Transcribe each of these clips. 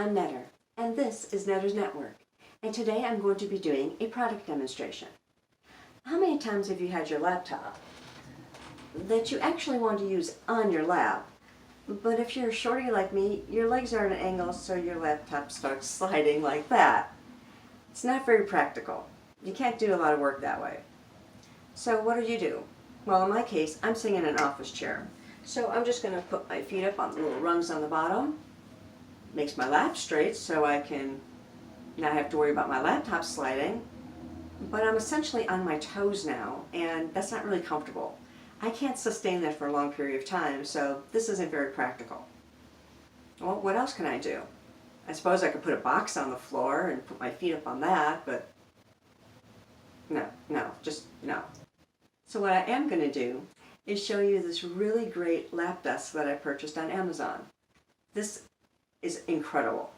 I'm Netter, and this is Netter's Network, and today I'm going to be doing a product demonstration. How many times have you had your laptop that you actually want to use on your lap, but if you're shorty like me, your legs are at an angle so your laptop starts sliding like that? It's not very practical. You can't do a lot of work that way. So what do? Well, in my case, I'm sitting in an office chair. So I'm just going to put my feet up on the little rungs on the bottom. Makes my lap straight so I can not have to worry about my laptop sliding. But I'm essentially on my toes now, and that's not really comfortable. I can't sustain that for a long period of time, so this isn't very practical. Well, what else can I do? I suppose I could put a box on the floor and put my feet up on that, but no. So what I am going to do is show you this really great lap desk that I purchased on Amazon. This is incredible.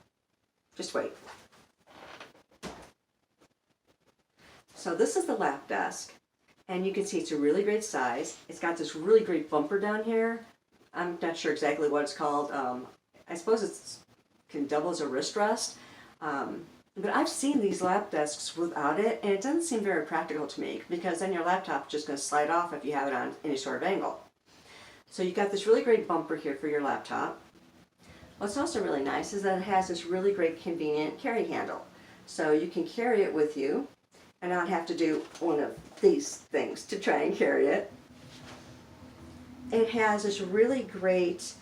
Just wait. So this is the lap desk, and you can see it's a really great size. It's got this really great bumper down here. I'm not sure exactly what it's called. I suppose it can double as a wrist rest. But I've seen these lap desks without it, and it doesn't seem very practical to me because then your laptop is just going to slide off if you have it on any sort of angle. So you've got this really great bumper here for your laptop. What's also really nice is that it has this really great convenient carry handle. So you can carry it with you and not have to do one of these things to try and carry it. It has this really great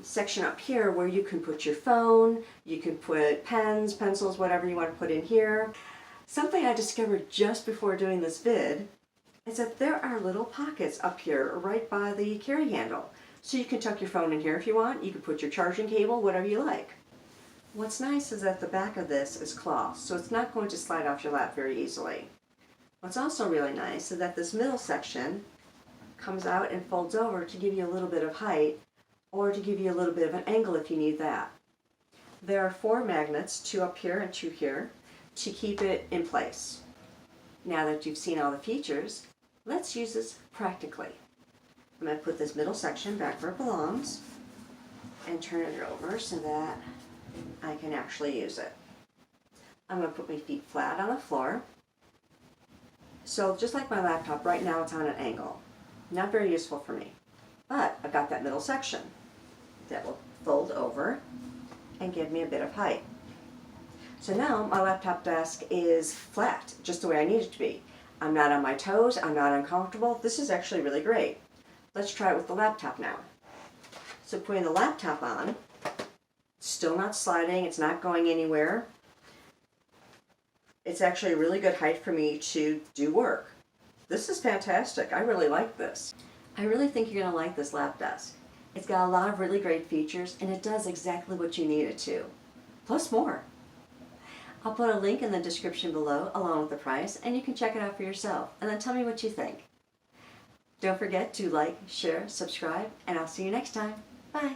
section up here where you can put your phone, you can put pens, pencils, whatever you want to put in here. Something I discovered just before doing this vid is that there are little pockets up here right by the carry handle. So you can tuck your phone in here if you want, you can put your charging cable, whatever you like. What's nice is that the back of this is cloth, so it's not going to slide off your lap very easily. What's also really nice is that this middle section comes out and folds over to give you a little bit of height, or to give you a little bit of an angle if you need that. There are 4 magnets, 2 up here and 2 here, to keep it in place. Now that you've seen all the features, let's use this practically. I'm going to put this middle section back where it belongs and turn it over so that I can actually use it. I'm going to put my feet flat on the floor. So just like my laptop, right now it's on an angle. Not very useful for me. But I've got that middle section that will fold over and give me a bit of height. So now my laptop desk is flat, just the way I need it to be. I'm not on my toes, I'm not uncomfortable. This is actually really great. Let's try it with the laptop now. So putting the laptop on, still not sliding, it's not going anywhere. It's actually a really good height for me to do work. This is fantastic. I really like this. I really think you're going to like this lap desk. It's got a lot of really great features, and it does exactly what you need it to, plus more. I'll put a link in the description below along with the price, and you can check it out for yourself, and then tell me what you think. Don't forget to like, share, subscribe, and I'll see you next time. Bye.